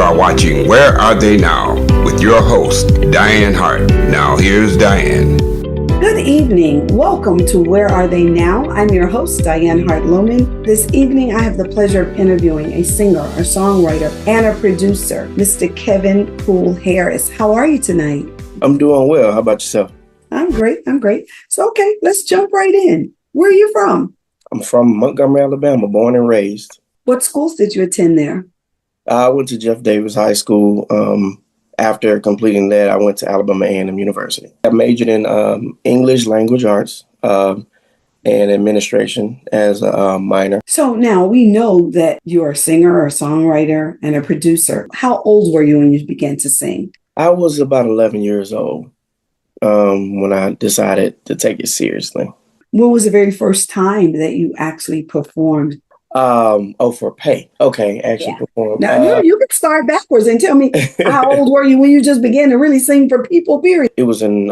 are watching Where Are They Now with your host, Dianne Hart. Now here's Dianne. Good evening. Welcome to Where Are They Now? I'm your host, Dianne Hart Lohman. This evening, I have the pleasure of interviewing a singer, a songwriter, and a producer, Mr. Kevin Khule Harris. How are you tonight? I'm doing well. How about yourself? I'm great. So, okay, let's jump right in. Where are you from? I'm from Montgomery, Alabama, born and raised. What schools did you attend there? I went to Jeff Davis High School. After completing that, I went to Alabama A&M University. I majored in English language arts and administration as a minor. So now we know that you're a singer, a songwriter, and a producer. How old were you when you began to sing? I was about 11 years old when I decided to take it seriously. When was the very first time that you actually performed? For pay. Okay, perform. Now, you can start backwards and tell me how old were you when you just began to really sing for people, period? It was in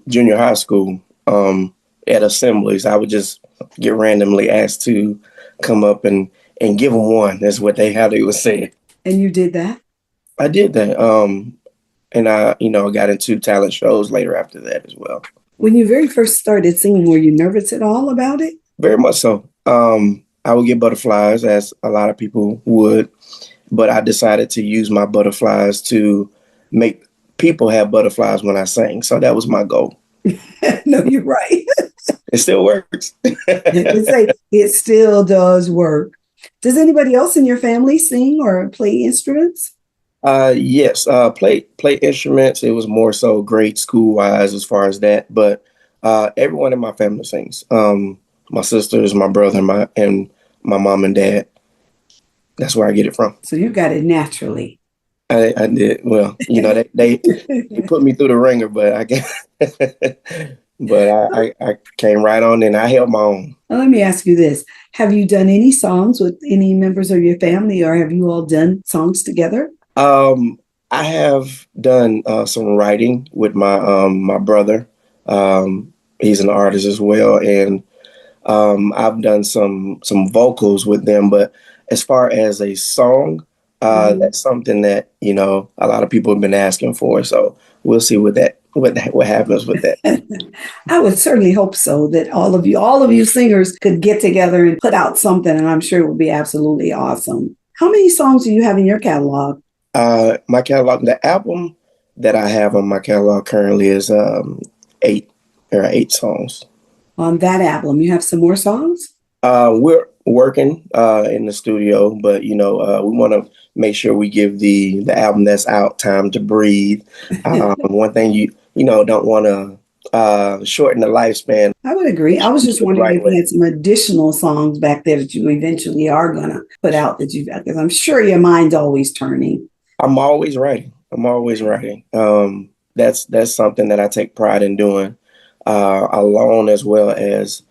junior high school at assemblies. I would just get randomly asked to come up and give them one. That's what how they would say it. And you did that? I did that. And I got into talent shows later after that as well. When you very first started singing, were you nervous at all about it? Very much so. I would get butterflies, as a lot of people would, but I decided to use my butterflies to make people have butterflies when I sang. So that was my goal. No, you're right. It still works. It still does work. Does anybody else in your family sing or play instruments? Yes, play instruments. It was more so grade school wise as far as that, but everyone in my family sings. My sisters, my brother, and my mom and dad. That's where I get it from. So you got it naturally. I did. Well, they put me through the ringer, but I came right on and I held my own. Well, let me ask you this. Have you done any songs with any members of your family, or have you all done songs together? I have done some writing with my brother. He's an artist as well, and I've done some vocals with them. But as far as a song, that's something that a lot of people have been asking for. So we'll see what happens with that. I would certainly hope so, that all of you singers could get together and put out something, and I'm sure it would be absolutely awesome. How many songs do you have in your catalog? My catalog, the album that I have on my catalog currently is 8. There are 8 songs. On that album, you have some more songs? We're working in the studio, but we want to make sure we give the album that's out time to breathe. One thing you don't want to shorten the lifespan. I would agree. I was just wondering if you had some additional songs back there that you eventually are going to put out because I'm sure your mind's always turning. I'm always writing. That's something that I take pride in doing, alone as well as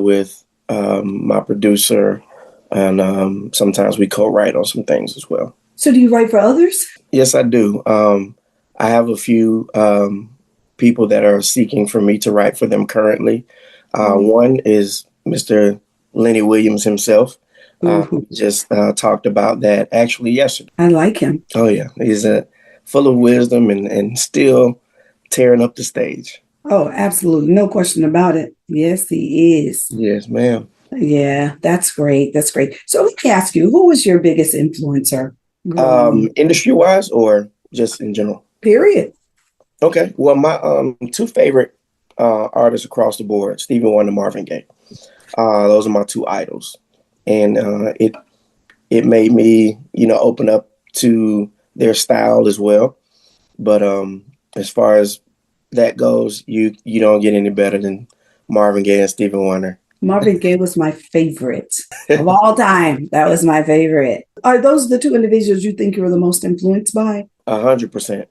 with my producer, and sometimes we co-write on some things as well. So do you write for others? Yes, I do. I have a few people that are seeking for me to write for them currently. One is Mr. Lenny Williams himself. We just talked about that actually yesterday. I like him. Oh, yeah. He's full of wisdom and still tearing up the stage. Oh, absolutely. No question about it. Yes, he is. Yes, ma'am. Yeah, that's great. So let me ask you, who was your biggest influencer? Industry-wise or just in general? Period. Okay. Well, my 2 favorite artists across the board, Stevie Wonder and Marvin Gaye. Those are my 2 idols. And it made me, open up to their style as well. But as far as that goes, you don't get any better than Marvin Gaye and Stevie Wonder. Marvin Gaye was my favorite of all time. That was my favorite. Are those the 2 individuals you think you were the most influenced by? 100%.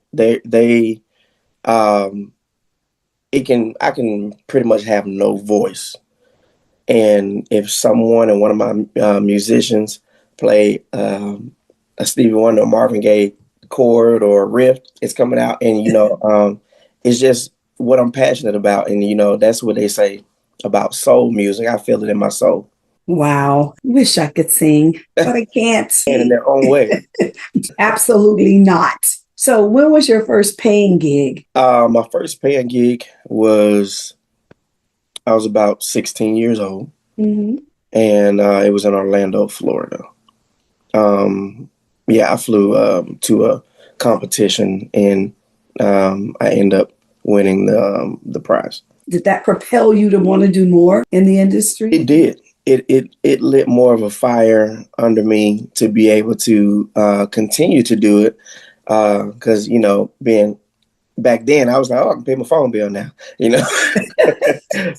I can pretty much have no voice. And if someone and one of my musicians play a Stevie Wonder or Marvin Gaye chord or riff, it's coming out. And, it's just what I'm passionate about. And, that's what they say about soul music. I feel it in my soul. Wow. Wish I could sing, but I can't. And in their own way. Absolutely not. So when was your first paying gig? My first paying gig was, I was about 16 years old. Mm-hmm. And it was in Orlando, Florida. I flew to a competition, and I ended up winning the prize. Did that propel you to want to do more in the industry? It did. It lit more of a fire under me to be able to continue to do it. Because, being back then, I was like, oh, I can pay my phone bill now,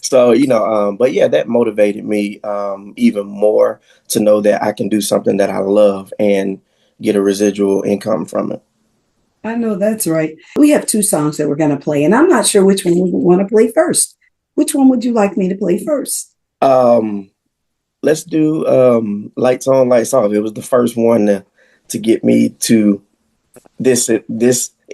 So, but yeah, that motivated me even more to know that I can do something that I love and get a residual income from it. I know that's right. We have 2 songs that we're going to play, and I'm not sure which one we want to play first. Which one would you like me to play first? Let's do Lights On, Lights Off. It was the first one to get me to this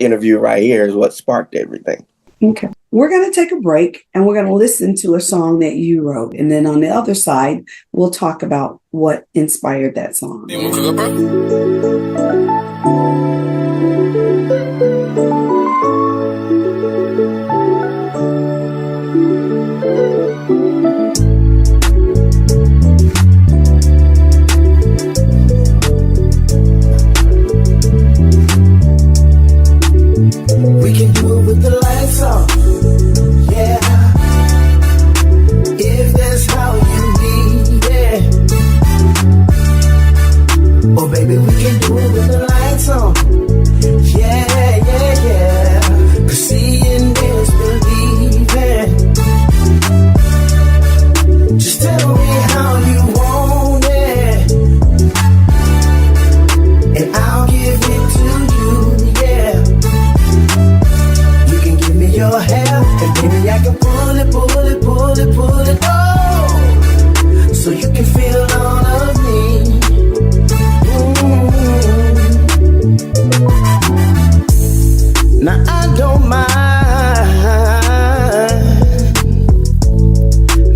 interview right here is what sparked everything. Okay. We're going to take a break, and we're going to listen to a song that you wrote. And then on the other side, we'll talk about what inspired that song. You want to cook up, bro? We can do it with the lights off, yeah. If that's how you need it. Oh baby, we can do it with the lights on, yeah, yeah, yeah. 'Cause seeing is believing. Just tell me how you want it, and I'll give it to you, yeah. Your hair, and baby I can pull it, pull it, pull it, pull it, oh, so you can feel all of me. Now I don't mind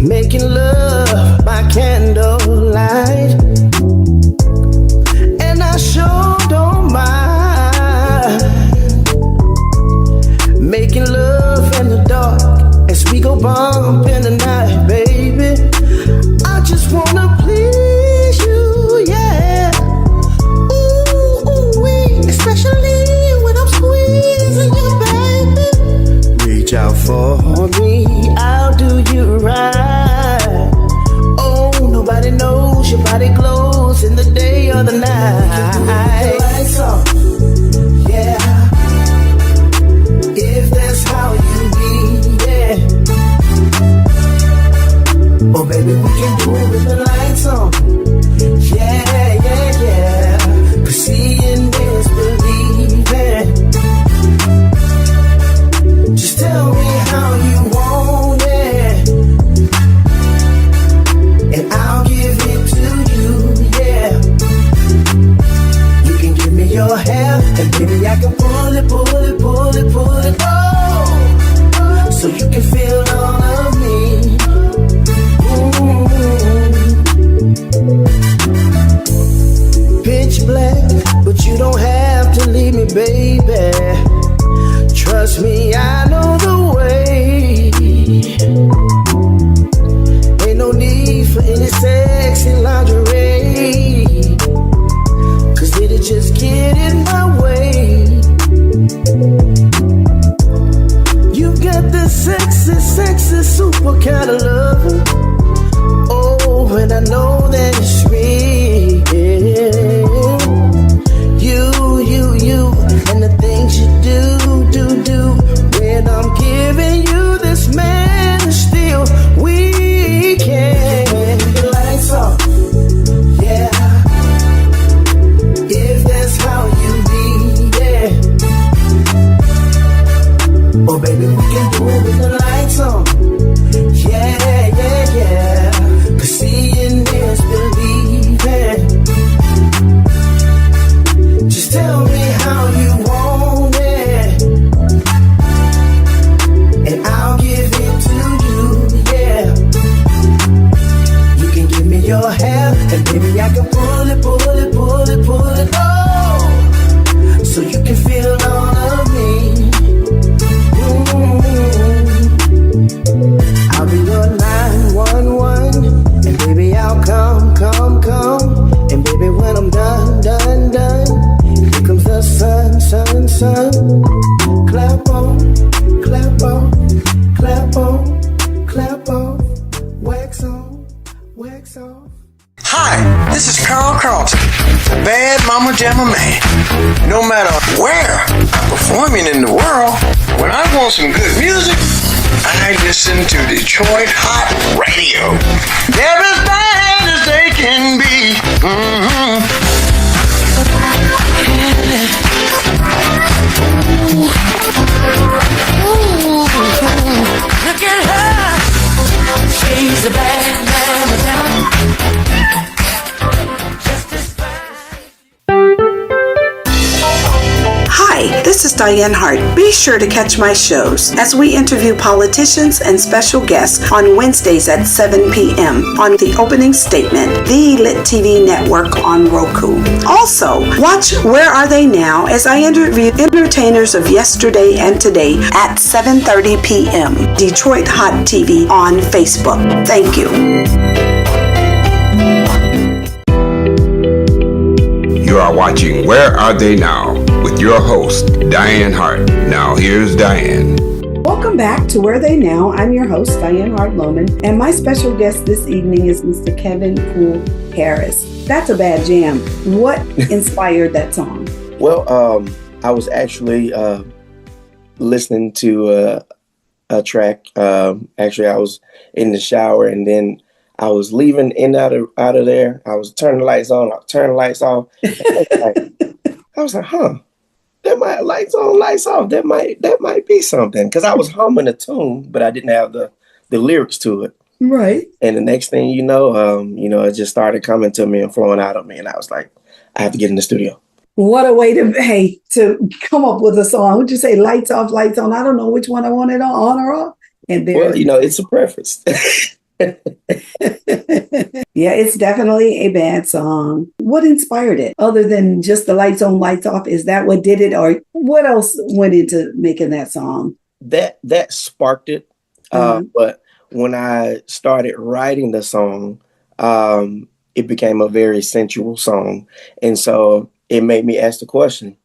making love by candlelight, and I sure don't mind making love in the dark as we go bump in the night, baby. I just wanna please you, yeah. Ooh, ooh, wee. Especially when I'm squeezing you, baby. Reach out for me, I'll do you right. Oh, nobody knows your body glows in the day or the night. We can do it with the lights off, yeah. If that's how you need it. Oh baby, we can do it with the lights on, yeah, yeah, yeah. 'Cause seeing is believing. Just tell me how you want it, and I'll give it to you, yeah. You can give me your hair, and baby I can pull it, pull it, pull it, pull it, oh, so you can feel all of me. Pitch black, but you don't have to leave me, baby. Trust me, I know the way. Ain't no need for any sexy lingerie, 'cause it'll just get in my way. You got the sexy, sexy, super kind of love. Oh, and I know that it's real. You, and the things you do. When I'm giving you this man, still we can. The lights off, yeah. If that's how you need it. Oh baby, we can do it with the lights on, yeah, yeah, yeah. 'Cause seeing is believing. Just tell me how you want it, and I'll give it to you, yeah. You can give me your son. Clap on, clap on, clap on, clap on, wax on, wax off. Hi, this is Carl Carlton, Bad Mama Jamma Man. No matter where I'm performing in the world, when I want some good music, I listen to Detroit Hot Radio. They're as bad as they can be. Mm-hmm. Look at her. She's a bad mama jamma. Hi, this is Dianne Hart. Be sure to catch my shows as we interview politicians and special guests on Wednesdays at 7 p.m. on The Opening Statement, the Lit TV network on Roku. Also, watch Where Are They Now as I interview entertainers of yesterday and today at 7:30 p.m. Detroit Hot TV on Facebook. Thank you. You are watching Where Are They Now with your host, Dianne Hart. Now here's Dianne. Welcome back to Where Are They Now. I'm your host, Dianne Hart Lohman, and my special guest this evening is Mr. Kevin Khule Harris. That's a bad jam. What inspired that song? Well, I was actually listening to a track. Actually, I was in the shower, and then I was leaving in out of there. I was turning the lights on, turning the lights off. I was like, that might lights on, lights off. That might be something. Because I was humming a tune, but I didn't have the lyrics to it. Right. And the next thing you know, it just started coming to me and flowing out of me. And I was like, I have to get in the studio. What a way to come up with a song. Would you say lights off, lights on? I don't know which one I want it on or off. And well, it's a preference. Yeah, it's definitely a bad song. What inspired it? Other than just the lights on, lights off, is that what did it? Or what else went into making that song? That sparked it. But when I started writing the song, it became a very sensual song. And so it made me ask the question,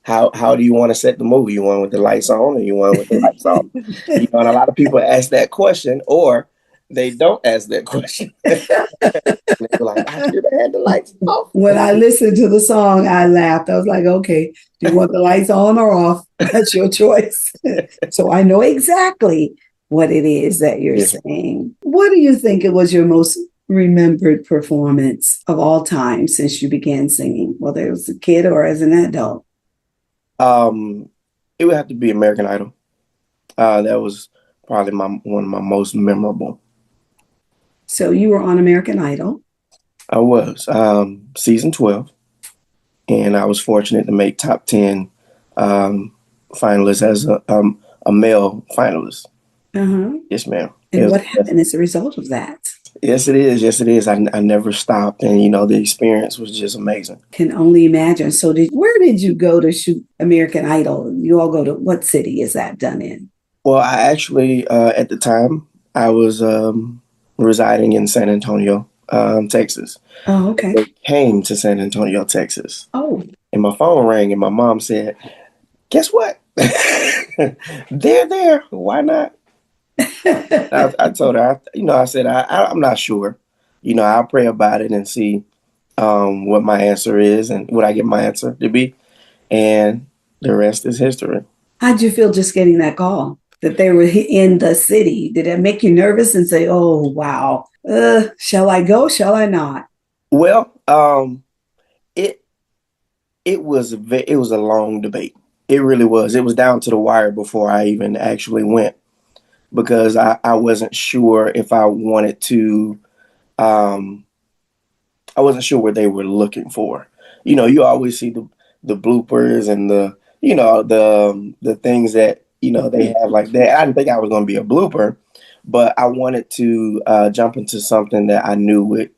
how do you want to set the mood? You want with the lights on or you want with the lights off? And a lot of people ask that question, or they don't ask that question. They're like, I should have had the lights off. When I listened to the song, I laughed. I was like, okay, do you want the lights on or off? That's your choice. So I know exactly what it is that you're saying. What do you think it was your most remembered performance of all time since you began singing, whether it was a kid or as an adult? It would have to be American Idol. That was probably one of my most memorable. So you were on American Idol? I was season 12, and I was fortunate to make top 10 finalists as a male finalist. Yes, ma'am. And what happened as a result of that? Yes, it is. Yes, it is. I never stopped. And, the experience was just amazing. Can only imagine. So where did you go to shoot American Idol? You all go to what city is that done in? Well, I actually, at the time, I was residing in San Antonio, Texas. Oh, okay. I came to San Antonio, Texas. Oh. And my phone rang and my mom said, guess what? They're there. Why not? I told her, I said, I'm not sure. I'll pray about it and see what my answer is and what I get my answer to be. And the rest is history. How'd you feel just getting that call that they were in the city? Did it make you nervous and say, oh, wow, shall I go? Shall I not? Well, it was a long debate. It really was. It was down to the wire before I even actually went, because I wasn't sure if I wanted to, I wasn't sure what they were looking for. You always see the bloopers and the things that, they have like that. I didn't think I was going to be a blooper, but I wanted to jump into something that I knew would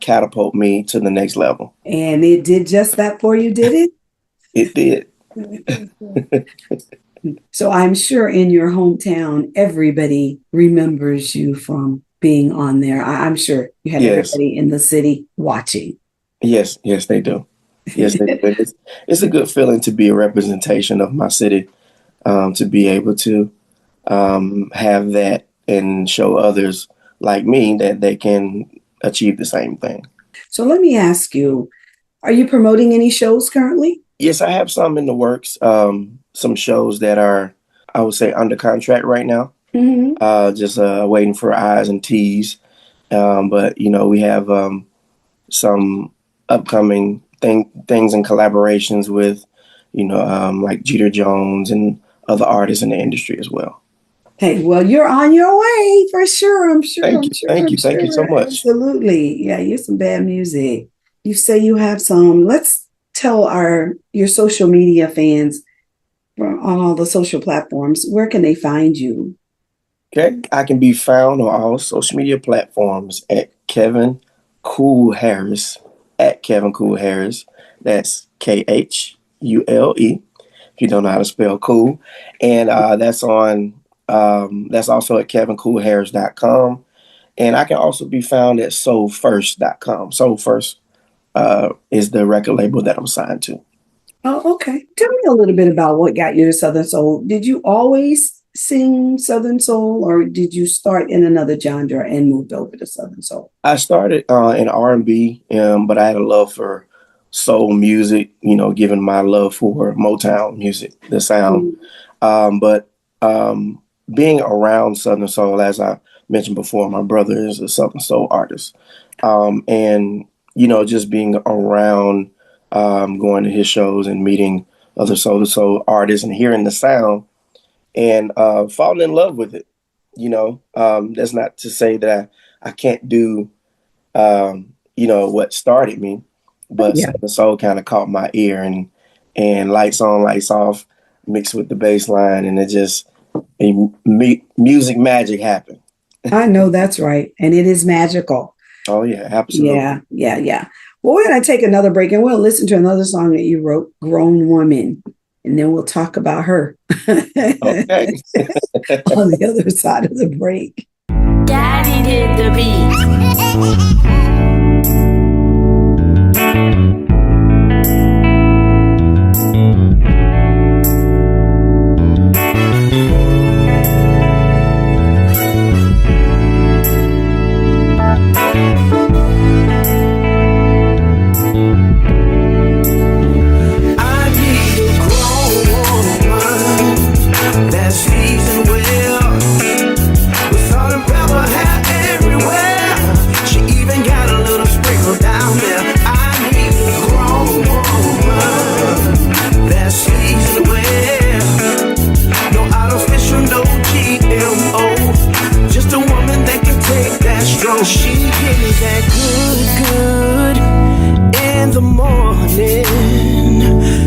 catapult me to the next level. And it did just that for you, did it? It did. So I'm sure in your hometown, everybody remembers you from being on there. I'm sure you had everybody in the city watching. Yes, they do. Yes, it's a good feeling to be a representation of my city, to be able to have that and show others like me that they can achieve the same thing. So let me ask you, are you promoting any shows currently? Yes, I have some in the works. Some shows that are, I would say, under contract right now. Just waiting for I's and T's. But we have some upcoming things and collaborations with, like Jeter Jones and other artists in the industry as well. Hey, well, you're on your way for sure. I'm sure. Thank you so much. Absolutely. Yeah, you're some bad music. You say you have some. Let's tell your social media fans on all the social platforms, where can they find you? Okay, I can be found on all social media platforms at Kevin Khule Harris, at Kevin Khule Harris. That's Khule. If you don't know how to spell cool, and that's on. That's also at kevinkhuleharris.com, and I can also be found at soulfirst.com. Soul First is the record label that I'm signed to. Oh, okay. Tell me a little bit about what got you to Southern Soul. Did you always sing Southern Soul, or did you start in another genre and moved over to Southern Soul? I started in R&B, but I had a love for soul music, given my love for Motown music, the sound. But being around Southern Soul, as I mentioned before, my brother is a Southern Soul artist. And, just being around, going to his shows and meeting other Southern Soul artists and hearing the sound and falling in love with it. That's not to say that I can't do, what started me, but Southern Soul kind of caught my ear and lights on, lights off, mixed with the bass line, and it just, music magic happened. I know that's right. And it is magical. Oh, yeah, absolutely. Yeah. Well, we're going to take another break and we'll listen to another song that you wrote, Grown Woman, and then we'll talk about her. Okay. On the other side of the break. Daddy did the beat. She give me that good in the morning.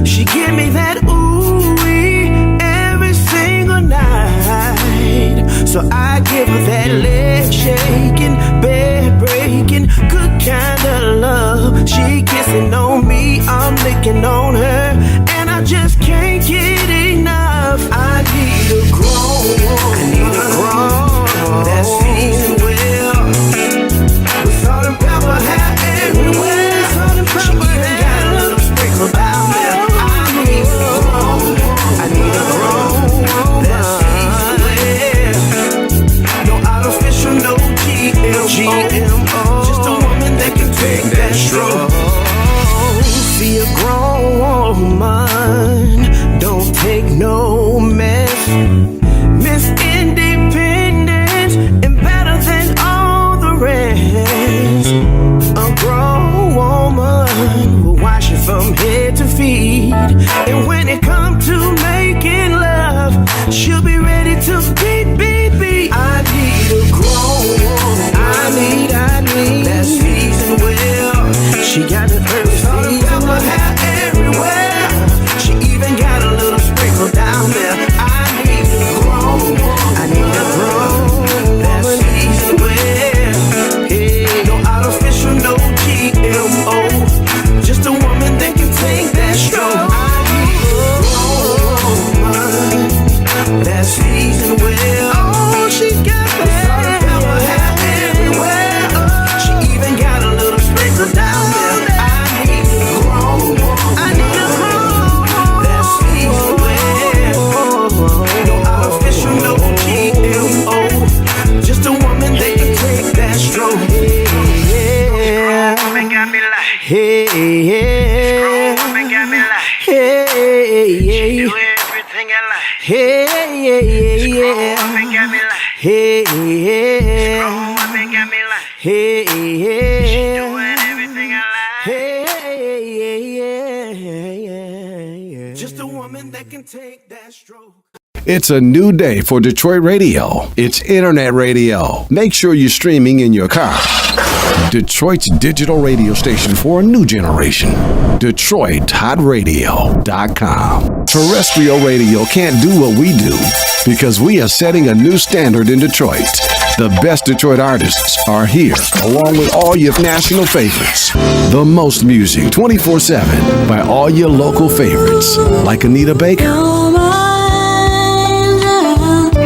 She give me that ooh-wee every single night. So I give her that leg shaking, bed breaking, good kind of love. She kissing on me, I'm licking on her, and I just can't get enough. I need a grown, that's seasoned well. Salt and pepper have everywhere. Salt and pepper, she even got a little sprinkle down there. I need a grown, that's seasoned well. No artificial, no GMO. Just a woman that can take that stroke. See a grown woman, don't take no mess. Miss Independent. Hey, woman got me like, hey, she do everything I like. Hey, woman got me like, hey, woman got me like, hey, she doing everything I like. Just a woman that can take that stroke. It's a new day for Detroit radio. It's internet radio. Make sure you're streaming in your car. Detroit's digital radio station for a new generation. DetroitHotRadio.com. Terrestrial radio can't do what we do because we are setting a new standard in Detroit. The best Detroit artists are here, along with all your national favorites. The most music 24/7 by all your local favorites, like Anita Baker,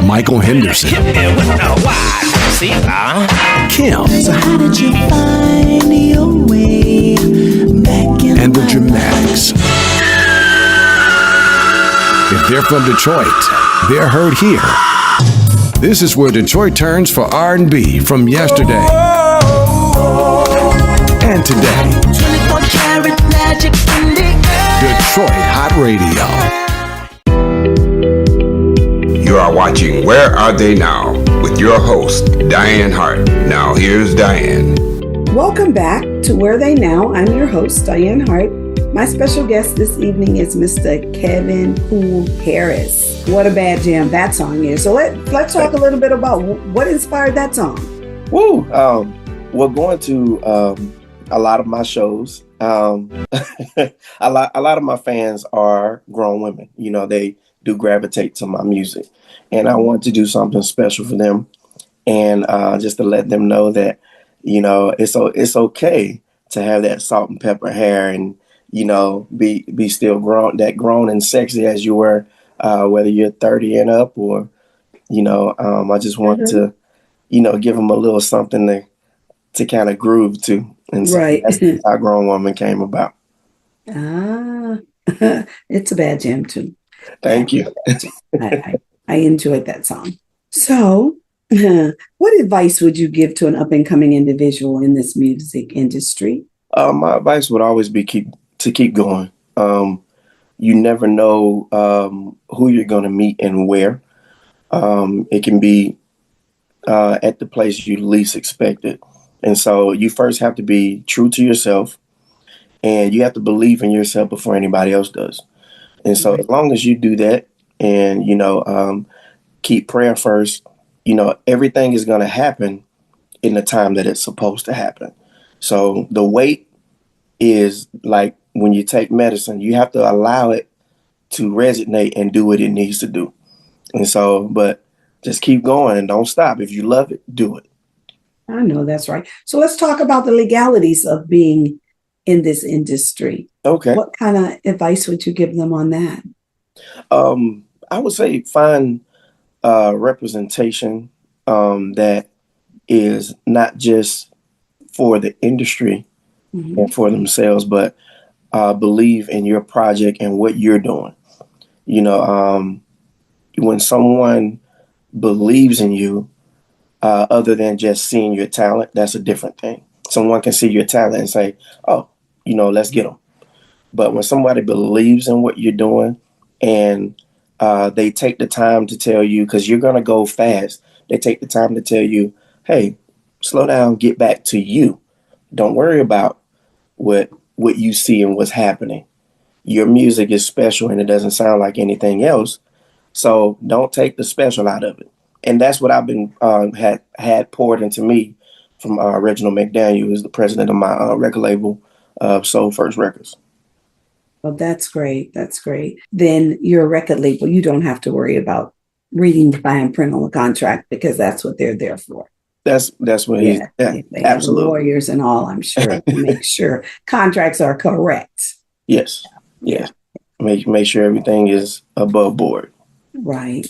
Michael Henderson, Kim, So how did you find your way back in and the Dramatics. If they're from Detroit, they're heard here. This is where Detroit turns for R&B from yesterday and today. 24 karat magic in the air. Detroit Hot Radio. You are watching Where Are They Now with your host, Dianne Hart. Now here's Dianne. Welcome back to Where Are They Now. I'm your host, Dianne Hart. My special guest this evening is Mr. Kevin Khule Harris. What a bad jam that song is. So let's talk a little bit about what inspired that song. Woo! Well, going to a lot of my shows, a lot of my fans are grown women. You know, they do gravitate to my music, and I want to do something special for them, and just to let them know that, you know, it's okay to have that salt and pepper hair, and you know, be still grown and sexy as you were, whether you're 30 and up, or you know, I just want to, you know, give them a little something to kind of groove to, and so Right. that's how Grown Woman came about. It's a bad jam too. Thank you. I enjoyed that song. So, what advice would you give to an up-and-coming individual in this music industry? My advice would always be keep going. You never know who you're going to meet and where. It can be at the place you least expect it. And so you first have to be true to yourself, and you have to believe in yourself before anybody else does. And so as long as you do that, and, you know, keep prayer first, you know, everything is going to happen in the time that it's supposed to happen. So the wait is like when you take medicine, you have to allow it to resonate and do what it needs to do. And so, but just keep going and don't stop. If you love it, do it. I know that's right. So let's talk about the legalities of being in this industry. Okay. What kind of advice would you give them on that? I would say find representation that is not just for the industry and for themselves, but believe in your project and what you're doing. You know, when someone believes in you, other than just seeing your talent, that's a different thing. Someone can see your talent and say, oh, you know, let's get them. But when somebody believes in what you're doing, and they take the time to tell you, because you're going to go fast, they take the time to tell you, hey, slow down, get back to you. Don't worry about what you see and what's happening. Your music is special and it doesn't sound like anything else. So don't take the special out of it. And that's what I've been had poured into me from Reginald McDaniel, who's the president of my record label, Soul First Records. Well, that's great. That's great. Then your record label, you don't have to worry about reading the fine print on the contract, because that's what they're there for. That's what he's. Yeah, they absolutely. have lawyers and all, I'm sure, to make sure contracts are correct. Yes. Yeah. Make sure everything is above board. Right.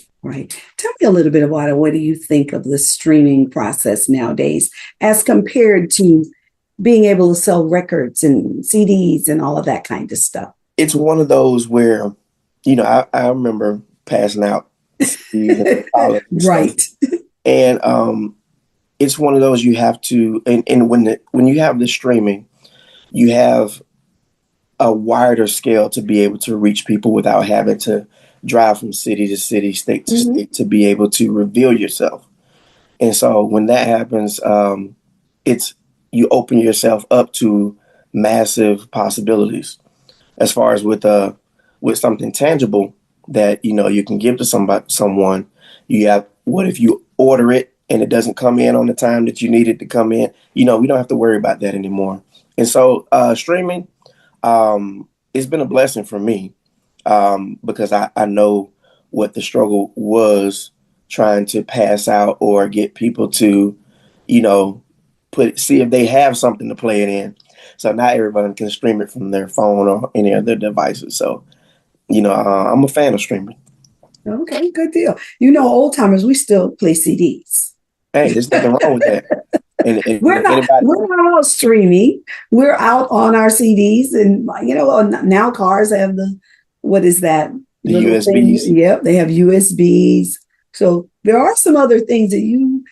Tell me a little bit about it. What do you think of the streaming process nowadays as compared to being able to sell records and CDs and all of that kind of stuff? It's one of those where, you know, I remember passing out CDs in college and Right. stuff. And it's one of those you have to, and when you have the streaming, you have a wider scale to be able to reach people without having to drive from city to city, state to state, to be able to reveal yourself. And so when that happens, it's you open yourself up to massive possibilities as far as with something tangible that you can give to someone. You have, what if you order it and it doesn't come in on the time that you need it to come in? We don't have to worry about that anymore. And so streaming, it's been a blessing for me, because I know what the struggle was trying to pass out or get people to, see if they have something to play it in. So not everyone can stream it from their phone or any of their devices. So, I'm a fan of streaming. Okay, good deal. Old timers, we still play CDs. Hey, there's nothing wrong with that. And we're not out streaming. We're out on our CDs, and now cars have what is that? The USBs. Yep, they have USBs. So there are some other things that you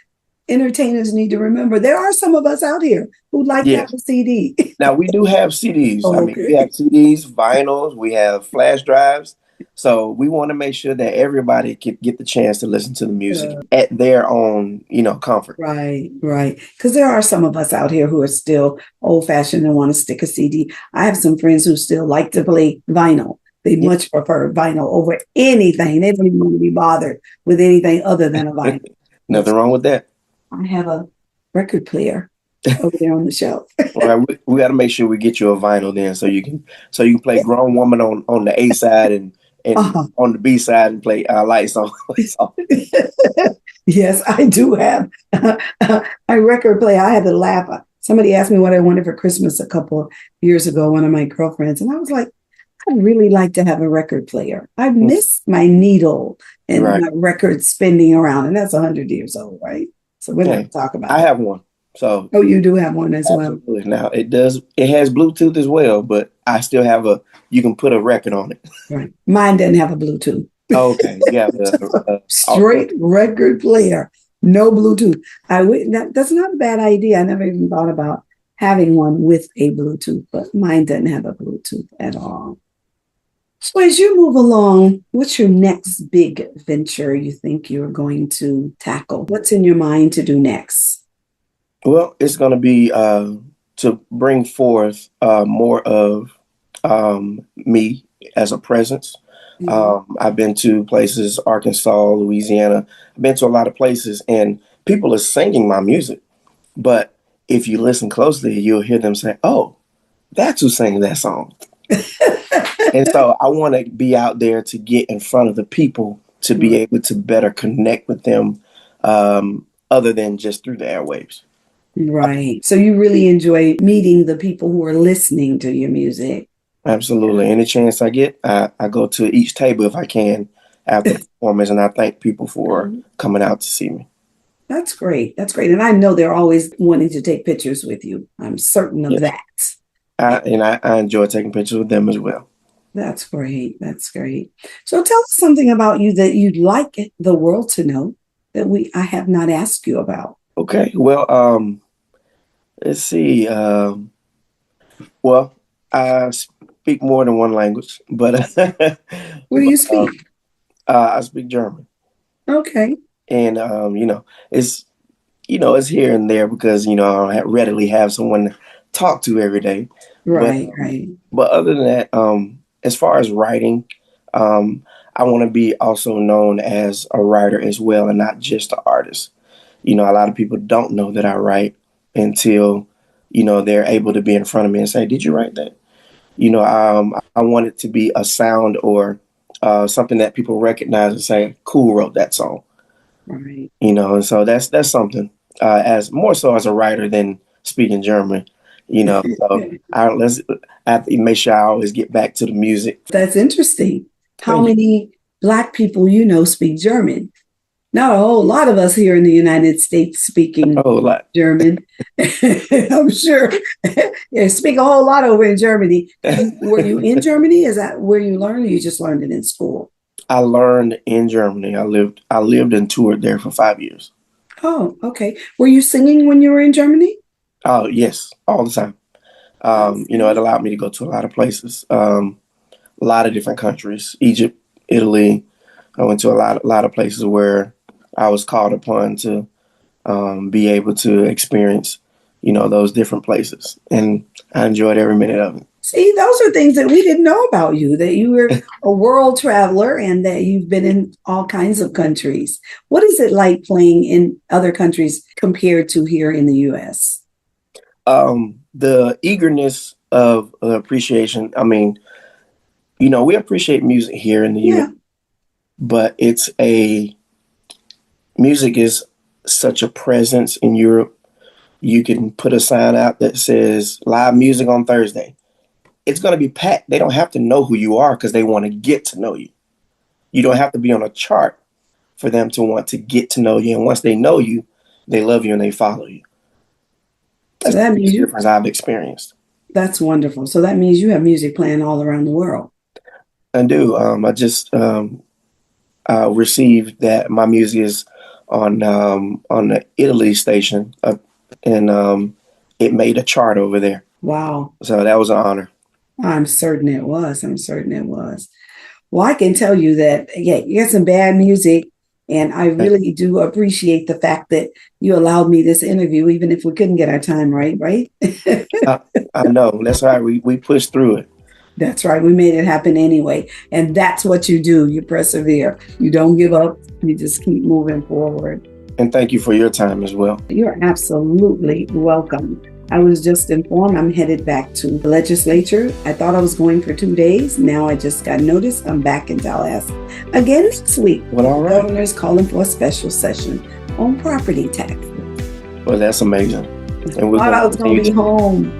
entertainers need to remember. There are some of us out here who like to have a CD. Now we do have CDs. Okay. I mean, we have CDs, vinyls, we have flash drives. So we want to make sure that everybody can get the chance to listen to the music at their own, comfort. Right. Because there are some of us out here who are still old-fashioned and want to stick a CD. I have some friends who still like to play vinyl. They much prefer vinyl over anything. They don't even want to be bothered with anything other than a vinyl. Nothing wrong with that. I have a record player over there on the shelf. All right, we got to make sure we get you a vinyl then, so you can play Grown Woman on the A side and on the B side and play Lights On. Yes, I do have a record player. I had to laugh. Somebody asked me what I wanted for Christmas a couple of years ago, one of my girlfriends, and I was like, I'd really like to have a record player. I miss my needle and my record spinning around, and that's 100 years old, right? So we're going to talk about it. I have one. So you do have one as well. Now it has Bluetooth as well, but I still have you can put a record on it. Right. Mine doesn't have a Bluetooth. Okay. Yeah. Straight record player, no Bluetooth. That's not a bad idea. I never even thought about having one with a Bluetooth, but mine doesn't have a Bluetooth at all. So as you move along, what's your next big venture you think you're going to tackle? What's in your mind to do next? Well, it's going to be to bring forth more of me as a presence. Mm-hmm. I've been to places, Arkansas, Louisiana. I've been to a lot of places, and people are singing my music. But if you listen closely, you'll hear them say, "Oh, that's who sang that song." And so I want to be out there to get in front of the people to be able to better connect with them, other than just through the airwaves. Right. So you really enjoy meeting the people who are listening to your music. Absolutely. Any chance I get, I go to each table if I can after the performance, and I thank people for coming out to see me. That's great. And I know they're always wanting to take pictures with you. I'm certain of that. I enjoy taking pictures with them as well. That's great. So tell us something about you that you'd like the world to know that I have not asked you about. Okay. Well, let's see. Well, I speak more than one language, but what do you speak? I speak German. Okay. And it's it's here and there because I don't readily have someone to talk to every day. Right. But other than that, as far as writing, I want to be also known as a writer as well, and not just an artist. A lot of people don't know that I write until they're able to be in front of me and say, "Did you write that?" I want it to be a sound or something that people recognize and say, "Khule wrote that song." Right. And so that's something as more so as a writer than speaking German. So I have to make sure I always get back to the music. That's interesting. How many Black people speak German? Not a whole lot of us here in the United States speaking German. I'm sure. Yeah, speak a whole lot over in Germany. Were you in Germany? Is that where you learned, or you just learned it in school? I learned in Germany. I lived and toured there for 5 years. Oh, okay. Were you singing when you were in Germany? Oh, yes, all the time. It allowed me to go to a lot of places, a lot of different countries, Egypt, Italy. I went to a lot of places where I was called upon to be able to experience, those different places. And I enjoyed every minute of it. See, those are things that we didn't know about you, that you were a world traveler and that you've been in all kinds of countries. What is it like playing in other countries compared to here in the U.S.? The eagerness of appreciation. I mean, we appreciate music here in the U.S., but music is such a presence in Europe. You can put a sign out that says live music on Thursday. It's going to be packed. They don't have to know who you are because they want to get to know you. You don't have to be on a chart for them to want to get to know you. And once they know you, they love you and they follow you. That's the difference I've experienced. That's wonderful. So that means you have music playing all around the world. I do. I just received that my music is on the Italy station, and it made a chart over there. Wow. So that was an honor. I'm certain it was. Well, I can tell you that, you got some bad music, and I really do appreciate the fact that you allowed me this interview, even if we couldn't get our time right? I know. That's right. We pushed through it. That's right. We made it happen anyway. And that's what you do. You persevere. You don't give up. You just keep moving forward. And thank you for your time as well. You're absolutely welcome. I was just informed I'm headed back to the legislature. I thought I was going for 2 days. Now I just got notice I'm back in Tallahassee again next week. Well, all right. The governor's calling for a special session on property tax. Well, that's amazing. And I was going to be home.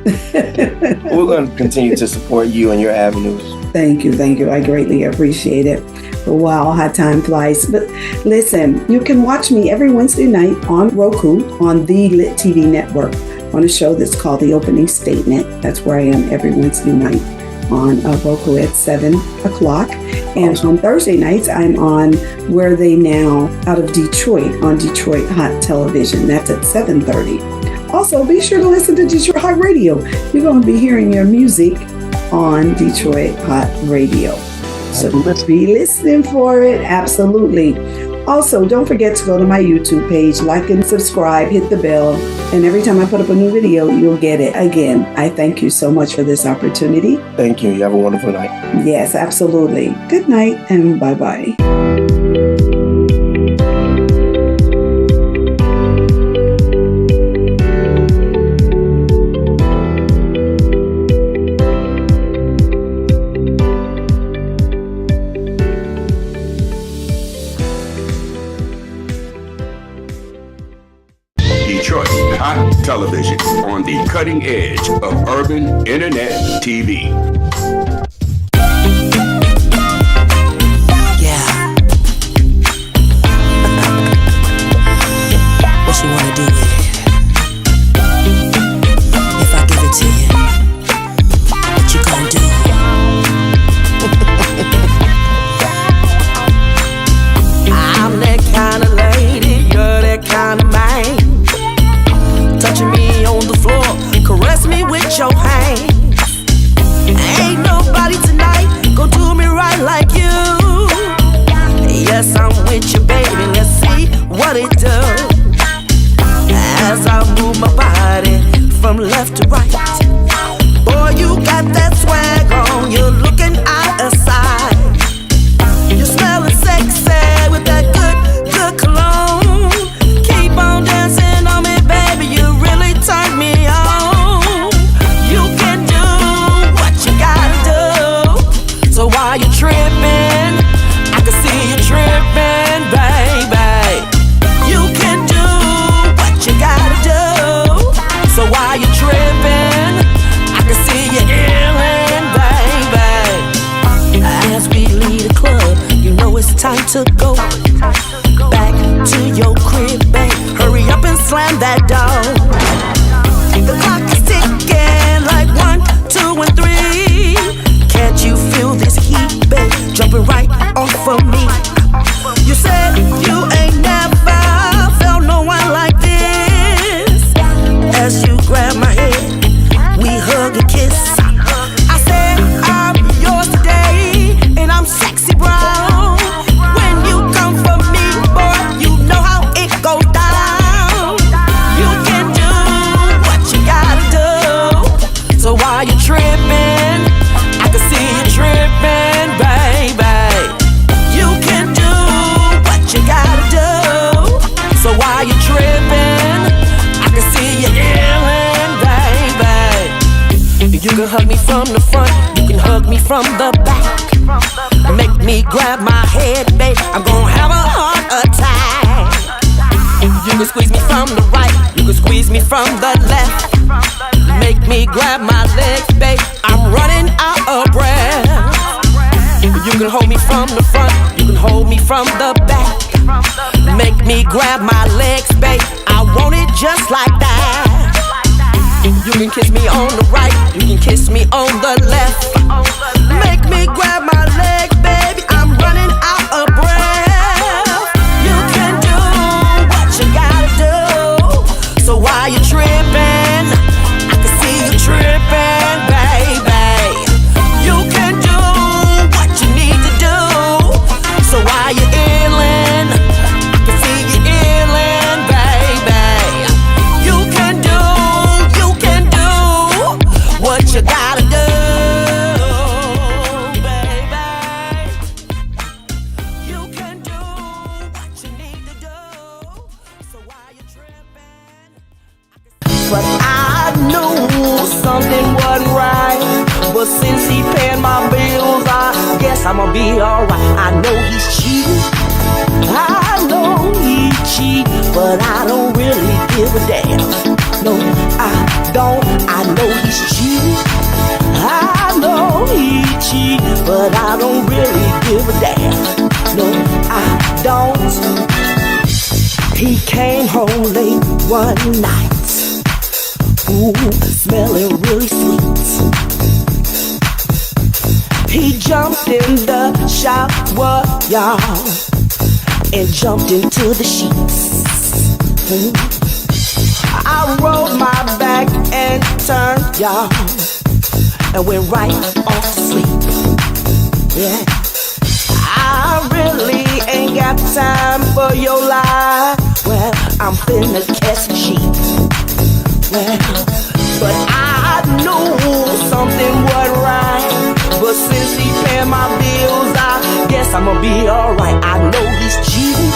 We're going to continue to support you and your avenues. Thank you. I greatly appreciate it. Wow, how time flies. But listen, you can watch me every Wednesday night on Roku on the Lit TV network on a show that's called The Opening Statement. That's where I am every Wednesday night on Roku at 7 o'clock. And on Thursday nights, I'm on Where Are They Now out of Detroit on Detroit Hot Television. That's at 7:30. Also, be sure to listen to Detroit Hot Radio. You're going to be hearing your music on Detroit Hot Radio. So be listening for it. Absolutely. Also, don't forget to go to my YouTube page, like and subscribe, hit the bell, and every time I put up a new video, you'll get it. Again, I thank you so much for this opportunity. Thank you. You have a wonderful night. Yes, absolutely. Good night and bye-bye. Detroit Hot Television on the cutting edge of urban internet TV. Yeah. What you wanna do with it? If I give it to you, what you gonna do? I'm that kind of lady, you're that kind of man. Touching me on the floor, caress me with your hands. Ain't nobody tonight gonna do me right like you. Yes, I'm with you, baby, let's see what it does. As I move my body from left to right, boy, you got that swag on, you're looking out of sight. You're smelling sexy with that good cologne. Keep on dancing on me, baby, you really turn me on. You can do what you gotta do. So while you're tripping, I can see you tripping, baby. You can do what you gotta do. So while you're tripping, I can see you illin', baby. As we leave the club, you know it's time to go back to your crib, babe. Hurry up and slam that door. The clock is ticking like 1, 2, and 3. Can't you feel this heat, babe, jumping right off of me? You said you ain't never felt no one like this. As you grab my head, we hug hug me from the back, make me grab my head, babe, I'm gonna have a heart attack. You can squeeze me from the right, you can squeeze me from the left, make me grab my legs, babe, I'm running out of breath. You can hold me from the front, you can hold me from the back, make me grab my legs, babe, I want it just like that. You can kiss me on the right, you can kiss me on the left, make me grab my legs, baby, I'm running out of breath. You can do what you gotta do, so why you tripping? I can see you tripping, baby. You can do what you need to do, so why you illin'? I can see you illin', baby. You can do what you gotta do, baby. You can do what you need to do, so why you tripping? But I knew something wasn't right, but since he paid my bills, I guess I'ma be alright. I know he's cheating, I know he cheat, but I don't really give a damn. No, I don't. I know he's cheating, I know he cheat, but I don't really give a damn. No, I don't. He came home late one night, ooh, smelling really sweet. He jumped in the shower, y'all, and jumped into the sheets. I rolled my back and turned, y'all, and went right off to sleep. Yeah, I really ain't got time for your lie. Well, I'm finna catch a sheep. Well, but I knew something wasn't right, but since he paid my bills, I guess I'ma be alright. I know he's cheating,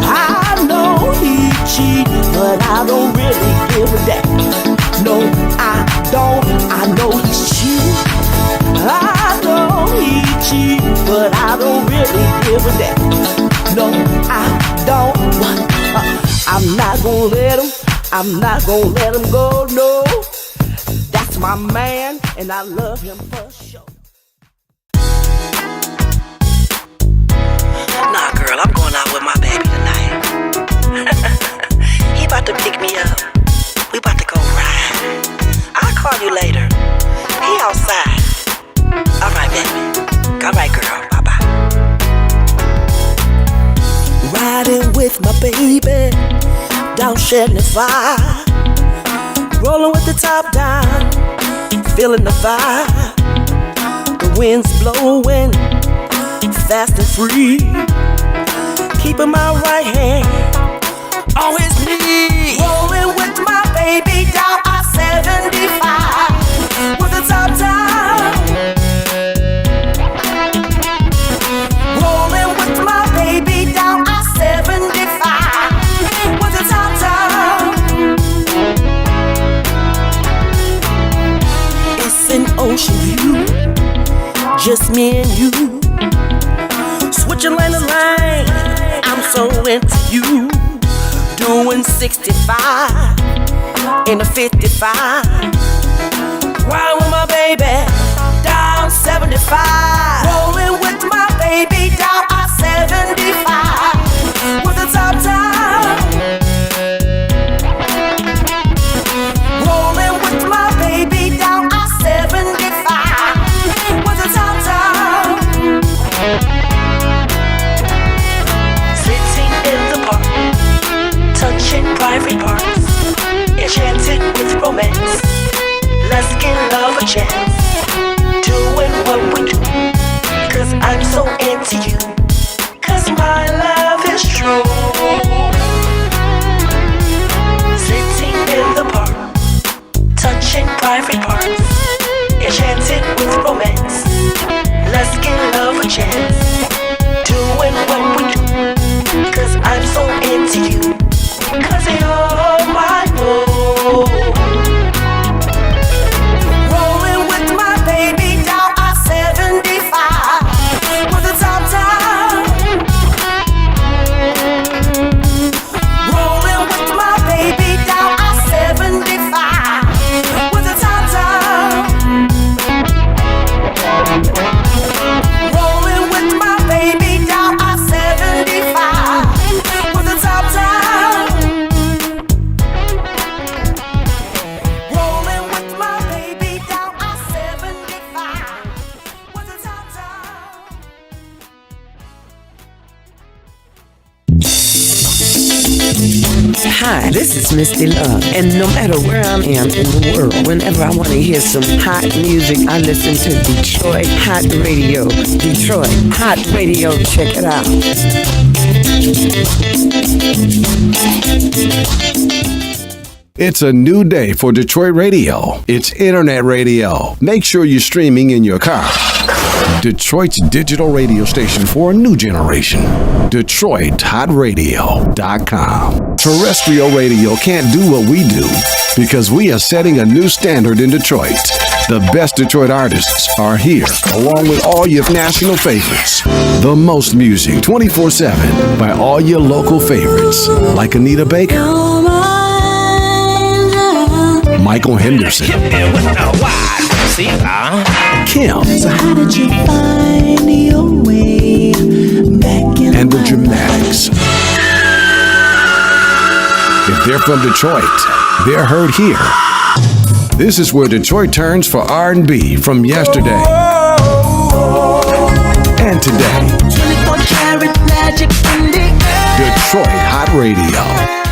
I know he cheat, but I don't really give a damn. No, I don't. I know he's cheating, I know he cheat, but I don't really give a damn. No, I don't. I'm not gonna let him, I'm not gonna let him go, no. That's my man, and I love him for sure. Nah, girl, I'm going out with my baby tonight. He about to pick me up. We about to go ride. I'll call you later. He outside. Alright, baby. Alright, girl. Bye-bye. Riding with my baby down Shetland Fire, rolling with the top down, feeling the vibe. The wind's blowing fast and free, keeping my right hand on his knee. Rolling with my baby down I-75 with the top down. Rolling with my baby down I-75 with the top down. It's an ocean view, just me and you, switching lane to lane. I'm so into you. Doing 65 in a 55, riding with my baby down 75. Rolling with my baby down I-75 with the top down. Rolling with my baby down I-75 with the top down. Sitting in the park, touching private parts, enchanted with romance. Let's give love a chance, doing what we do, 'cause I'm so into you, 'cause my love is true. Sitting in the park, touching private parts, enchanted with romance. Let's give love a chance, doing what we do, 'cause I'm so into you, 'cause you're my moon. Rolling with Hi, this is Misty Love, and no matter where I am in the world, whenever I want to hear some hot music, I listen to Detroit Hot Radio. Detroit Hot Radio, check it out. It's a new day for Detroit radio. It's internet radio. Make sure you're streaming in your car. Detroit's digital radio station for a new generation. DetroitHotRadio.com. Terrestrial radio can't do what we do because we are setting a new standard in Detroit. The best Detroit artists are here, along with all your national favorites. The most music 24/7 by all your local favorites, like Anita Baker, Michael Henderson, Kim, So how did you find your way back in and the Dramatics. If they're from Detroit, they're heard here. This is where Detroit turns for R&B from yesterday and today. 24 karat magic in the air. Detroit Hot Radio.